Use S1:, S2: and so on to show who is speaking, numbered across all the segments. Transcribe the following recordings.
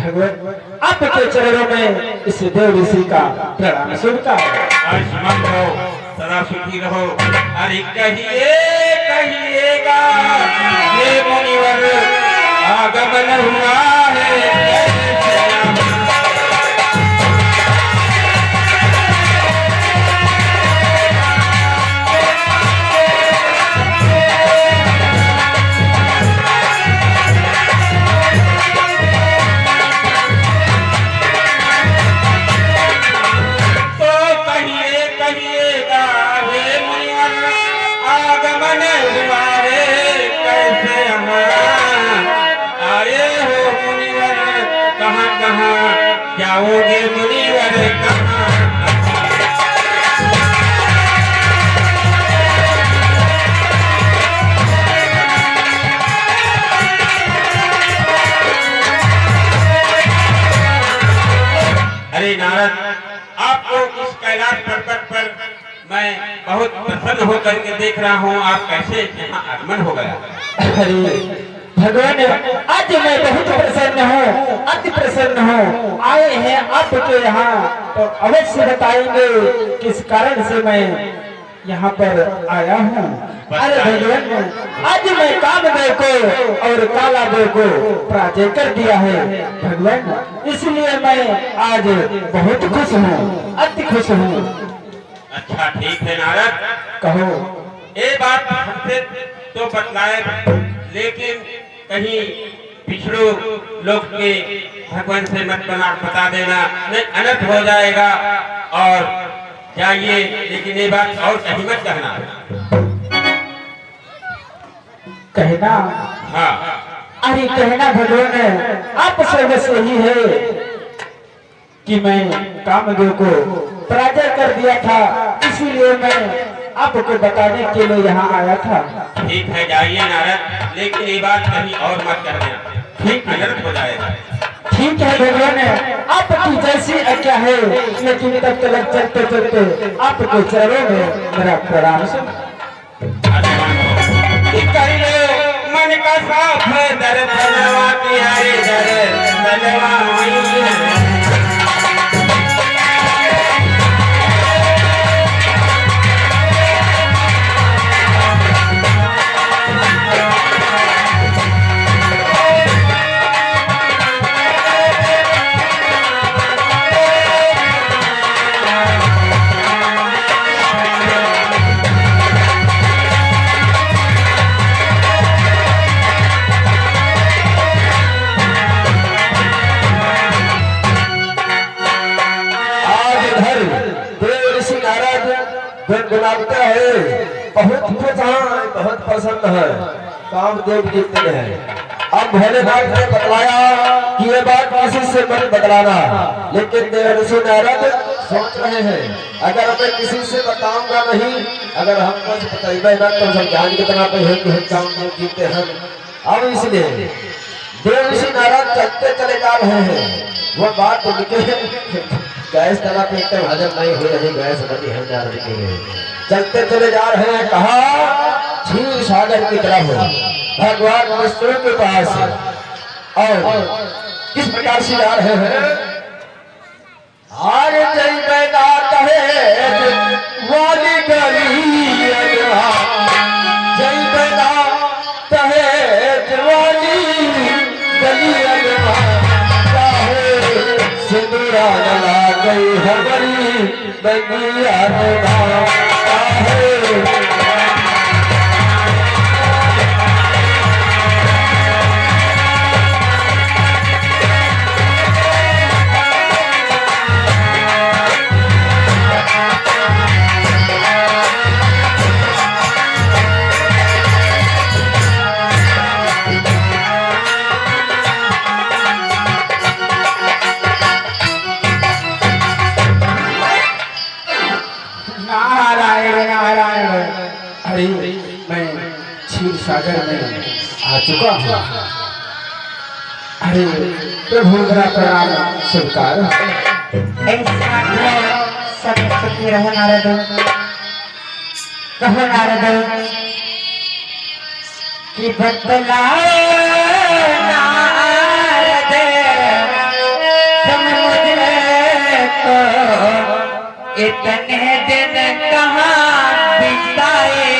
S1: भगवान आपके चरणों में इस देव ऋषि का प्रणाम स्वीकार।
S2: आयुष्मान रहो, सदा सुखी रहो। अरे कहिएगा ये मुनिवर आगमन हुआ है। जाओगे मुनिवर कहाँ? अरे नारद, आपको इस कैलाश पर्वत पर मैं बहुत प्रसन्न होकर के देख रहा हूँ। आप कैसे यहाँ आगमन हो गया?
S1: अरे भगवान, आज मैं बहुत प्रसन्न हूँ, अति प्रसन्न हूँ। आए हैं आपके यहाँ तो अवश्य बताएंगे किस कारण से मैं यहाँ पर आया हूँ। अरे भगवान, आज मैं कामदेव को और कालादेव को पराजय कर दिया है भगवान, इसलिए मैं आज बहुत खुश हूँ, अति खुश हूँ।
S2: अच्छा ठीक है नारद,
S1: कहो।
S2: ये बात हमसे तो बतलाए, लेकिन कहीं पिछड़ो लोग के भगवान से मत बता देना, नहीं अनर्थ हो जाएगा। और जाइए, लेकिन ये बात और कहीं मत कहना।
S1: कहना?
S2: हाँ।
S1: अरे कहना भगवान, आप सर्वस्व ही है कि मैं कामदेव को पराजय कर दिया था, इसीलिए मैं आपको बताने के लिए यहाँ आया था।
S2: ठीक है, जाइए नारद, लेकिन ये बात कहीं और मत कर देना, ठीक अनर्थ हो जाएगा।
S1: ठीक है भगवान, आपकी जैसी आज्ञा है, लेकिन तब तक चलते चलते आपके चरणों में मेरा प्रणाम सुन।
S2: मन का साफ दर्शनवा कियारे दर्शनवा
S3: गुनगुनाते हैं, बहुत खुश है, बहुत पसंद है, कामदेव जीतते हैं। अब भोलेनाथ ने बतलाया कि ये बात किसी से मत बतलाना, लेकिन देव ऋषि नारद सोच रहे हैं अगर मैं किसी से बताऊंगा नहीं, अगर हमको बताइए ना तो सब जान कितना पे है कि कामदेव जीतते हैं। अब इसलिए देव ऋषि नारद चलते चले जा रहे हैं। वो बात उनके गैस तला पे एकदम हजम नहीं हो रही, गैस बनी है जा रही है। चलते चले जा रहे हैं, कहा क्षीर सागर की तरफ भगवान विष्णु के पास। और किस प्रकार से जा रहे हैं? आगे जय बैनात है वाली गली, जय बैनात है वाली गली, सिंदूरा लगा गई हमारी बगिया
S1: अरे मैं क्षीर सागर में आ चुका हूँ। अरे प्रभु मेरा प्रणाम स्वीकार।
S4: सब सुखी रहो नारद। कहो नारद कि बतला नारद इतने दिन कहाँ बिताए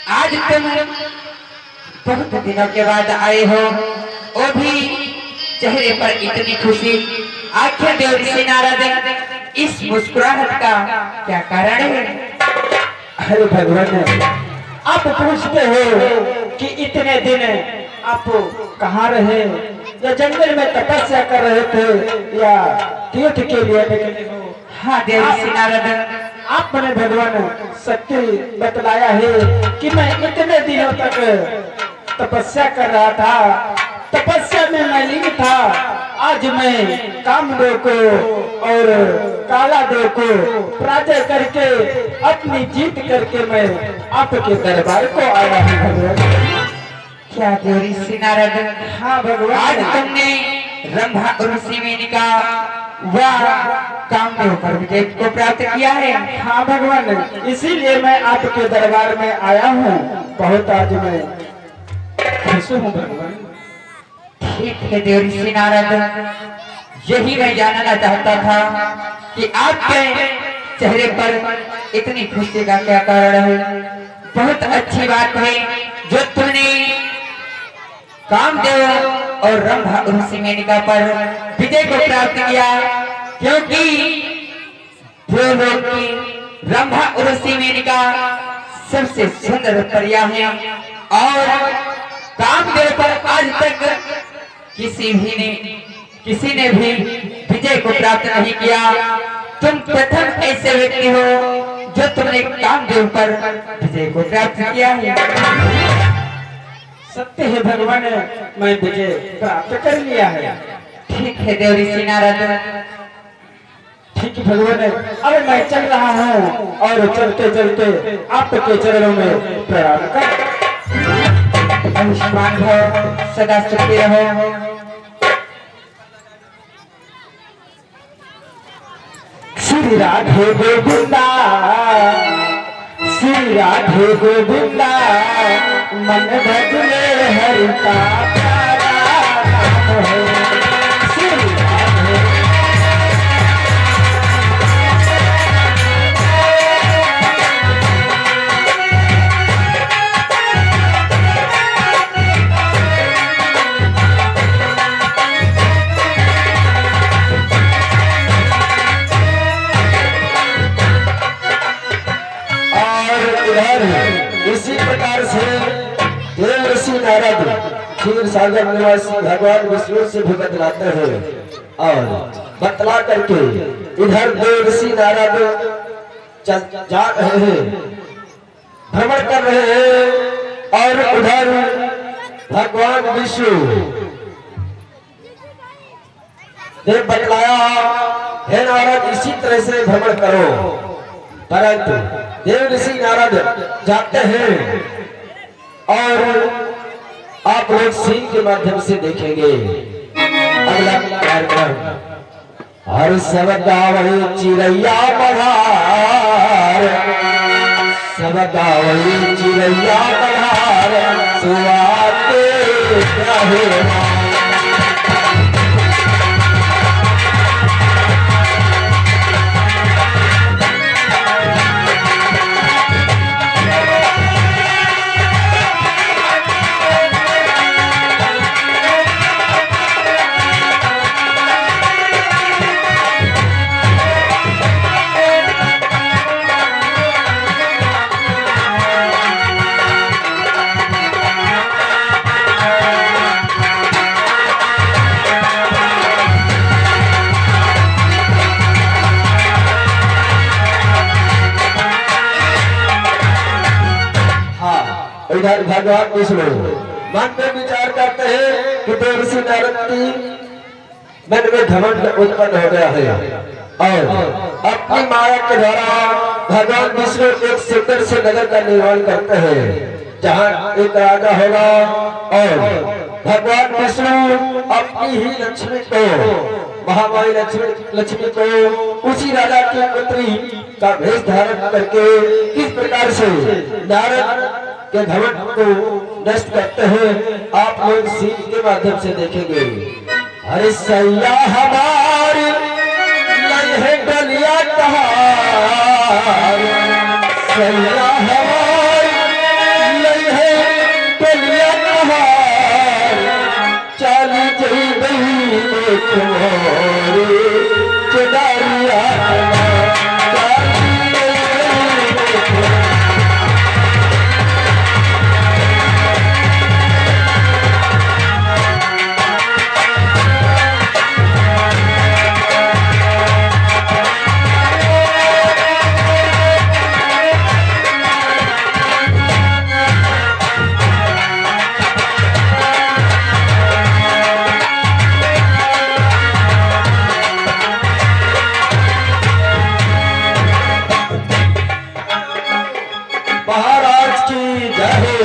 S4: आज तुम बहुत दिनों के बाद आए हो, वो भी चेहरे पर इतनी खुशी। आखिर देवऋषि नारद इस मुस्कुराहट का क्या कारण है?
S1: अरे भगवान, आप पूछते हो कि इतने दिन आप कहाँ रहे, या जंगल में तपस्या कर रहे थे या तीर्थ के लिए निकले हो?
S4: हाँ देवऋषि नारद,
S1: आपने भगवान सत्य बतलाया है कि मैं इतने दिनों तक तपस्या कर रहा था, तपस्या में मैं लीन था। आज मैं कामदेव को और कालादेव को पराजय करके अपनी जीत करके मैं आपके दरबार को आया हूँ भगवान।
S4: क्या देवऋषि नारद?
S1: हाँ भगवान,
S4: आज तुमने रंभा और मेनका वह कामदेव पर विजय को प्राप्त किया है।
S1: हाँ भगवान, इसीलिए मैं आपके दरबार में आया हूँ। बहुत आज मैं खुश हूँ भगवान।
S4: ठीक है देवऋषि नारद, यही मैं जानना चाहता था कि आपके चेहरे पर इतनी खुशी का क्या कारण है। बहुत अच्छी बात है जो तुमने कामदेव और रंभा और मेनका पर विजय को प्राप्त किया, क्योंकि देवलोक की रंभा और मेनका सबसे सुंदर परिया है और कामदेव पर आज तक किसी ने भी विजय को प्राप्त नहीं किया। तुम प्रथम ऐसे व्यक्ति हो जो तुमने कामदेव पर विजय को प्राप्त किया है।
S1: सत्य है भगवान, मैं विजय प्राप्त कर लिया है।
S4: ठीक है देवऋषि नारद,
S1: ठीक है भगवान, अब मैं चल रहा हूँ और चलते चलते आपके चरणों में प्रणाम कर।
S4: आयुष्मान भव, सदा सुखी रहो।
S1: श्री राधे गोविंदा, श्री राधे गोविंदा, मन भजले हरि का प्यारा नाम है। श्री राधे इसी प्रकार से देवऋषि नारद क्षीर सागर निवासी भगवान विष्णु से भी बतलाते हैं और बतला करके इधर देवऋषि नारद जा रहे हैं, भ्रमण कर रहे हैं और उधर भगवान विष्णु ने बतलाया, हे नारद इसी तरह से भ्रमण करो। परंतु देवऋषि नारद जाते हैं और आप लोग सीन के माध्यम से देखेंगे अगला कार्यक्रम। हर सब गावई चिड़ैया बहार, सब गावई चिड़ैया बहार, सुआते रहे।
S3: इधर भगवान विष्णु मन में विचार करते हैं कि देवर्षि नारद की मन में घमंड उत्पन्न हो गया है और अपनी माया के द्वारा भगवान विष्णु एक सुंदर से नगर का निर्माण करते हैं जहाँ एक राजा होगा और भगवान विष्णु अपनी ही लक्ष्मी को महामाई लक्ष्मी को उसी राजा की पुत्री का भेष धारण करके किस प्रकार से नारद के घमंड को नष्ट करते हैं आप लोग सीन के माध्यम से देखेंगे। अरे सैया हमारी लहे डलिया कहार, सैया हमारी लहे डलिया कहार, चाली जई बही तुम्हारे चुदारिया महाराज की जय हो,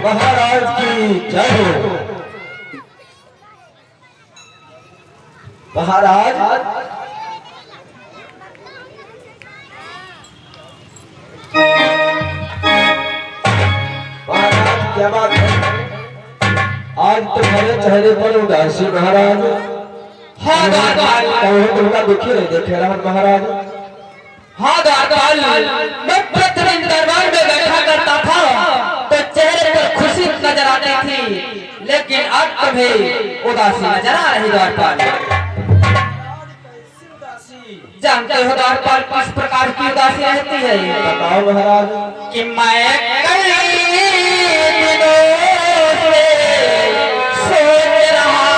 S3: महाराज की जय हो। महाराज महाराज क्या बात है, आज तुम्हारे चेहरे पर उदासी महाराज।
S4: हाँ
S3: कहो तुमका दुखी नहीं देखे रहा महाराज।
S4: हाँ दाताल, मैं प्रतिदिन दरबार में बैठा करता था तो चेहरे पर खुशी नजर आती थी, लेकिन आज तुम्हें उदासी नजर आ रही द्वारपाल। जानते हो द्वारपाल किस प्रकार की उदासी रहती है?
S3: बताओ महाराज।
S4: कि मैं कई दिनों से सोच रहा,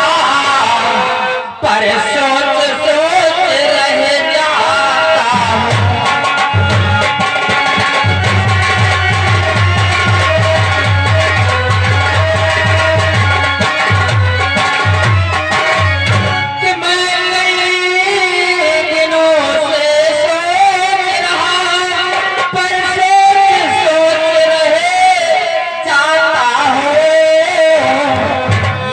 S4: पर सोच सोच रह जाता हूँ। कि मैं कई दिनों से सोच रहा, पर सोच सोच रह जाता हूँ।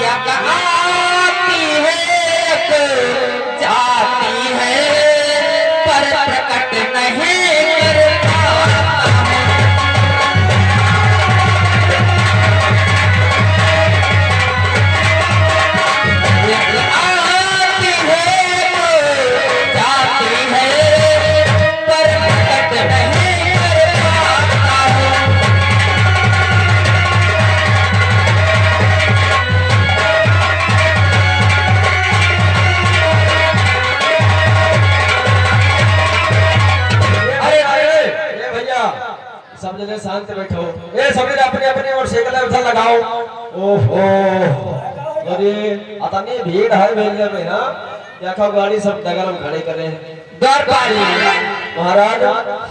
S4: यक आती है यक जाती है, पर प्रकट नहीं कर पाता हूँ। यक आती है जाती है, पर प्रकट नहीं कर पाता हूँ।
S3: अरे अरे ये भैया सब जने शांत बैठो। ये सब जने अपने अपने और साइकिल उधर लगाओ। ओहो अरे अतनी भीड़ है भैया में ना, देखो गाड़ी सब जगह में खड़े कर रहे हैं।
S4: द्वारपाल,
S3: महाराज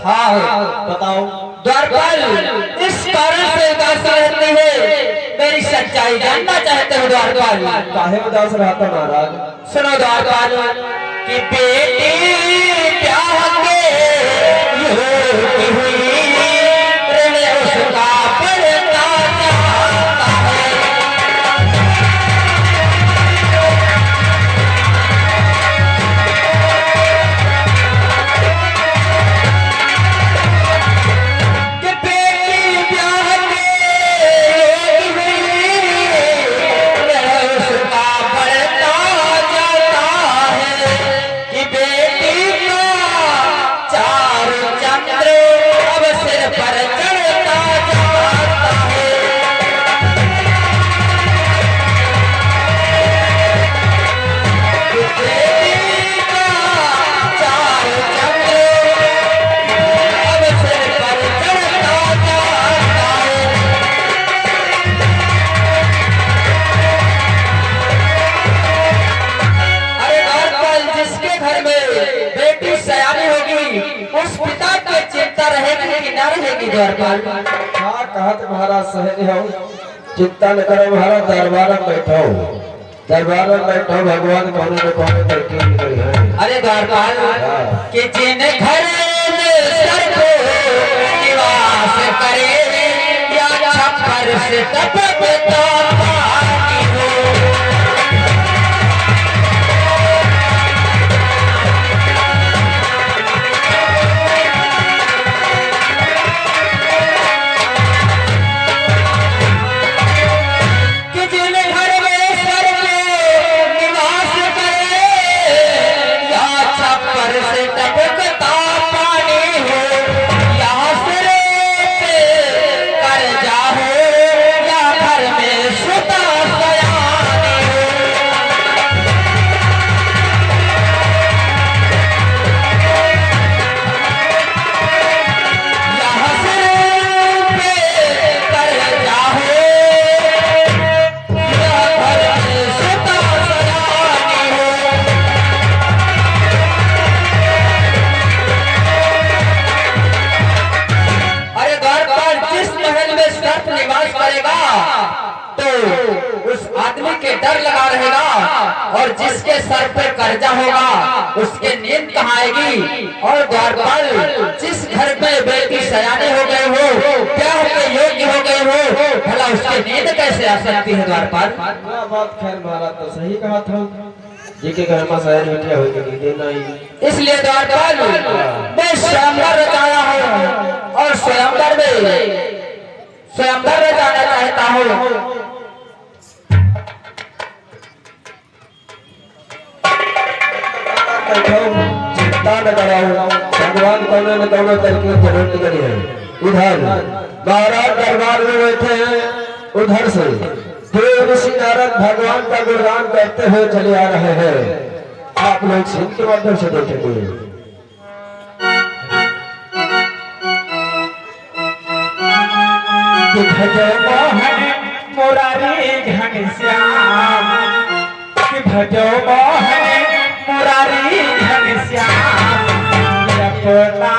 S3: हाँ बताओ।
S4: द्वारपाल, इस कारण से उदास रहती है, मेरी सच्चाई जानना चाहते हो द्वारपाल?
S3: काहे उदास रहता महाराज?
S4: सुनो द्वारपाल, कि बेटी ब्याह के योगी हुई, ऋण उसका पड़ता जाता है। कि बेटी ब्याह के योगी हुई, ऋण उसका पड़ता जाता है। कि बेटी का चार चंद्र अब सिर पर चढ़ता जाता है। कि बेटी का चार चंद्र अब सिर पर चढ़ता जाता है। अरे द्वारपाल, जिसके घर में बेटी सयानी होगी, उस पिता की चिंता रहेगी कि न रहेगी द्वारपाल?
S3: हाँ कहत महाराज सहज हो, चिंता न करो महाराज, दरबार में बैठो, दरबार में बैठो, भगवान कोने में कोने करके निकल है।
S4: अरे द्वारपाल के जिन घर में सर को निवास करे या छप्पर से टपकता पानी हो। कि जिन घर में सर को निवास करे या छप्पर से टपकता पानी हो, या सिरे पे कर्जा हो या घर में सुता सयानी हो। या सिरे पे कर्जा हो या घर में सुता सयानी हो। अरे द्वारपाल जिस महल में सर्प निवास करेगा तो उस आदमी के डर लगा रहेगा, और जिसके सर पे कर्जा होगा उसके नींद कहाँ आएगी। और द्वारपाल जिस घर में बेटी सयाने हो गए हो, ब्याह के योग्य हो गए हो, भला उसकी नींद कैसे आ सकती है द्वारपाल।
S3: क्या बात, खैर महाराज तो सही कहा था, जी के घर में शहर बैठे हो कि देना ही।
S4: इसलिए द्वारपाल मैं स्वयंवर रचाया हूँ, और स्वयंवर में स्वयंवर रचाना चाहता हूँ।
S3: बैठो, चिंता न करो, भगवान कोने न कोने करके जरूर निकली है। इधर महाराज दरबार में बैठे हैं, उधर से देव ऋषि नारद भगवान का गुणगान करते हुए चले आ रहे हैं। आप लोग सिंह के माध्यम से देखेंगे।
S1: कि भजो मोहन मुरारी घनश्याम, कि भजो मोहन मुरारी घनश्याम, अपना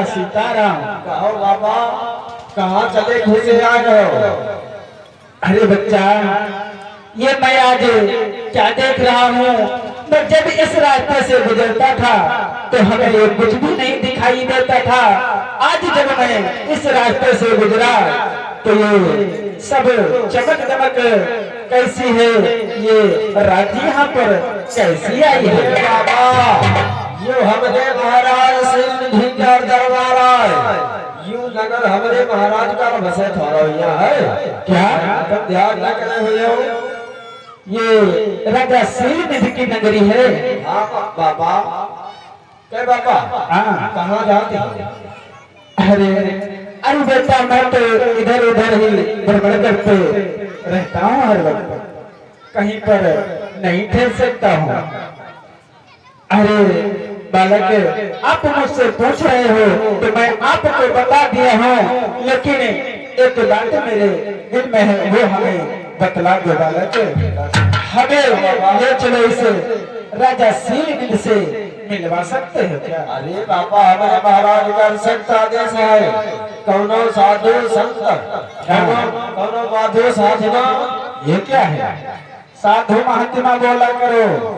S1: सीताराम।
S3: कहो बाबा, कहाँ चले घुसे आ गए हो?
S1: अरे बच्चा, ये मैं आज क्या देख रहा हूँ, मैं जब इस रास्ते से गुजरता था तो हमें ये कुछ भी नहीं दिखाई देता था। आज जब मैं इस रास्ते से गुजरा तो ये सब चमक दमक कैसी है, ये रात यहाँ पर कैसी आई है।
S3: बाबा, यो हमरे महाराज सिंह दरबार आए, यूं नगर हमरे महाराज का बसे थोड़ा यहाँ है
S1: क्या?
S3: तुम ध्यान न करे हुए हो?
S1: ये राजा सिंह की नगरी है।
S3: हाँ बाबा, क्या बाबा,
S1: हाँ।
S3: कहाँ जाते हो?
S1: अरे अरे बेटा, मैं तो इधर उधर ही भ्रमण करते रहता हूँ, हर वक्त कहीं पर नहीं ठहर सकता हूँ। अरे बालक, आप मुझसे पूछ रहे हो तो मैं आपको बता दिया हूँ, लेकिन एक बात मेरे दिल में है, वो हमें बतला दो बालक। हमें ले चलो इस राजा सिंह से मिलवा सकते हो क्या?
S3: अरे बाबा, हमारे महाराज का सख्त आदेश है, कौनो साधु संत, कौनो साधु साधना,
S1: ये क्या है? साधु महात्मा बोला करो।